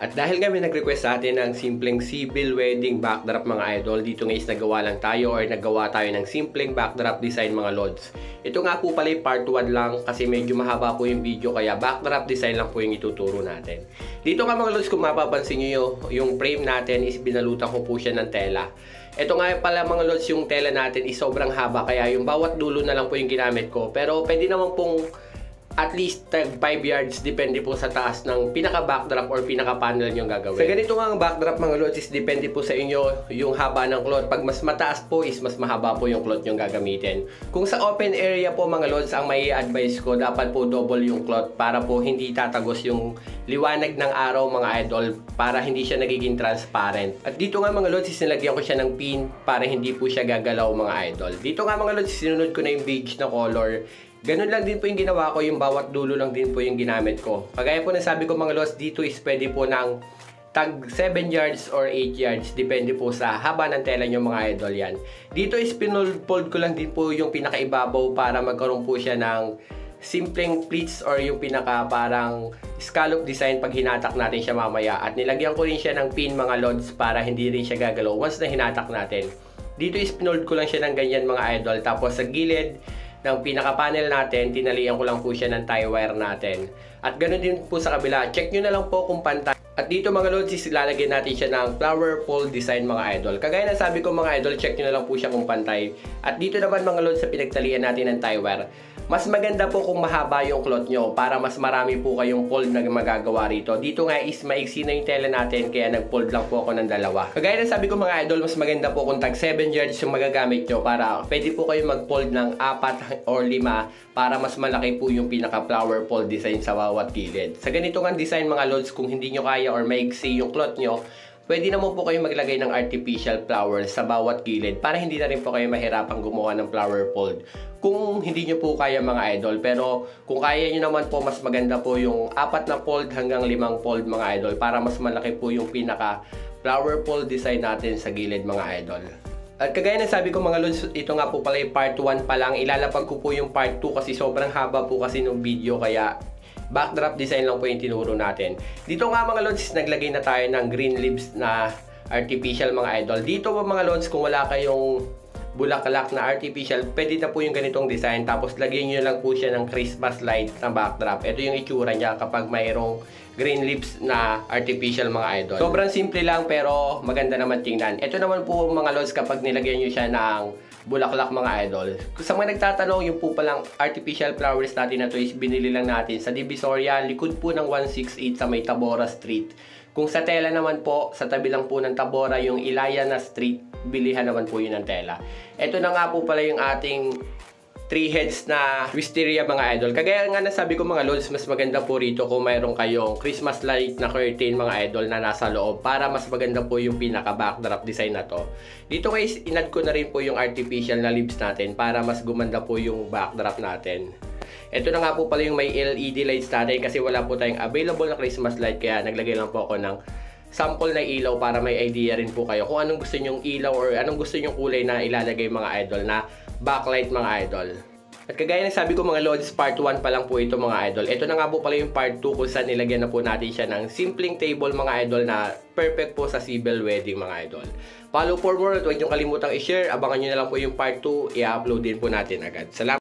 At dahil nga may nag-request sa atin ng simpleng civil wedding backdrop mga idol, dito nga is nagawa lang tayo or nagawa tayo ng simpleng backdrop design mga lods. Ito nga po pala yung part 1 lang kasi medyo mahaba po yung video kaya backdrop design lang po yung ituturo natin. Dito nga mga lods, kung mapapansin nyo yung frame natin is binalutan ko po siya ng tela. Ito nga pala mga lods, yung tela natin is sobrang haba kaya yung bawat dulo na lang po yung ginamit ko. Pero pwede naman pong at least 5 yards, depende po sa taas ng pinaka-backdrop or pinaka-panel nyo gagawin. Sa ganito nga ang backdrop mga lods is depende po sa inyo yung haba ng cloth. Pag mas mataas po is mas mahaba po yung cloth nyo gagamitin. Kung sa open area po mga lods, ang may advice ko, dapat po double yung cloth para po hindi tatagos yung liwanag ng araw mga idol, para hindi siya nagiging transparent. At dito nga mga lods is nilagyan ko siya ng pin para hindi po siya gagalaw mga idol. Dito nga mga lods, sinunod ko na yung beige na color. Ganun lang din po yung ginawa ko, yung bawat dulo lang din po yung ginamit ko. Kagaya po na sabi ko mga lods, dito is pwede po ng tag 7 yards or 8 yards. Depende po sa haba ng tela nyo mga idol yan. Dito is pinfold ko lang din po yung pinakaibabaw para magkaroon po siya ng simpleng pleats or yung pinaka parang scallop design pag hinatak natin siya mamaya. At nilagyan ko rin siya ng pin mga lods para hindi rin siya gagalaw once na hinatak natin. Dito is pinold ko lang siya ng ganyan mga idol. Tapos sa gilid ng pinaka-panel natin, tinalian ko lang po siya ng tie wire natin. At ganoon din po sa kabila. Check nyo na lang po kung pantay. At dito mga lods, lalagyan natin siya ng flower pole design mga idol. Kagaya na sabi ko mga idol, check nyo na lang po siya kung pantay. At dito naman mga lods, sa pinagtalian natin ng tie wire, mas maganda po kung mahaba yung cloth nyo para mas marami po kayong fold na magagawa rito. Dito nga is maiksi na yung tela natin kaya nag-fold lang po ako ng dalawa. Kagaya na sabi ko mga idol, mas maganda po kung tag 7 yards yung magagamit nyo para pwede po kayo mag-fold ng 4 or 5 para mas malaki po yung pinaka-flower pole design sa bawat gilid. Sa ganito nga design mga lods, kung hindi nyo kaya or maiksi yung cloth nyo, pwede naman po kayo maglagay ng artificial flowers sa bawat gilid para hindi na rin po kayo mahirapang gumawa ng flower fold kung hindi nyo po kaya mga idol. Pero kung kaya nyo naman po, mas maganda po yung 4 na fold hanggang 5 fold mga idol para mas malaki po yung pinaka flower fold design natin sa gilid mga idol. At kagaya na sabi ko mga lods, ito nga po pala yung part 1 pa lang. Ilalapag ko po yung part 2 kasi sobrang haba po kasi ng video kaya backdrop design lang po yung tinuro natin. Dito nga mga lods, naglagay na tayo ng green leaves na artificial mga idol. Dito po mga lods, kung wala kayong bulaklak na artificial, pwede na po yung ganitong design. Tapos lagyan nyo lang po siya ng Christmas light na backdrop. Ito yung itsura niya kapag mayroong green leaves na artificial mga idol. Sobrang simple lang pero maganda naman tingnan. Ito naman po mga lods kapag nilagyan nyo siya ng bulaklak mga idol. Sa mga nagtatanong, yung po palang artificial flowers natin na to is binili lang natin sa Divisoria, likod po ng 168 sa may Tabora Street. Kung sa tela naman po, sa tabi lang po ng Tabora, yung Ilaya na Street, bilihan naman po yun ng tela. Ito na nga po pala yung ating 3 heads na wisteria mga idol. Kagaya nga nasabi ko mga lods, mas maganda po rito kung mayroon kayong Christmas light na curtain mga idol na nasa loob para mas maganda po yung pinaka backdrop design na to. Dito guys, inad ko na rin po yung artificial na leaves natin para mas gumanda po yung backdrop natin. Ito na nga po pala yung may LED lights natin kasi wala po tayong available na Christmas light kaya naglagay lang po ako ng sample na ilaw para may idea rin po kayo kung anong gusto nyong ilaw or anong gusto nyong kulay na ilalagay mga idol na backlight mga idol. At kagaya ng sabi ko mga lods, part 1 pa lang po ito mga idol. Ito na nga po pala yung part 2 kung saan nilagyan na po natin siya ng simpleng table mga idol na perfect po sa civil wedding mga idol. Follow for more at huwag nyo kalimutang i-share. Abangan nyo na lang po yung part 2, i-upload din po natin agad. Salamat!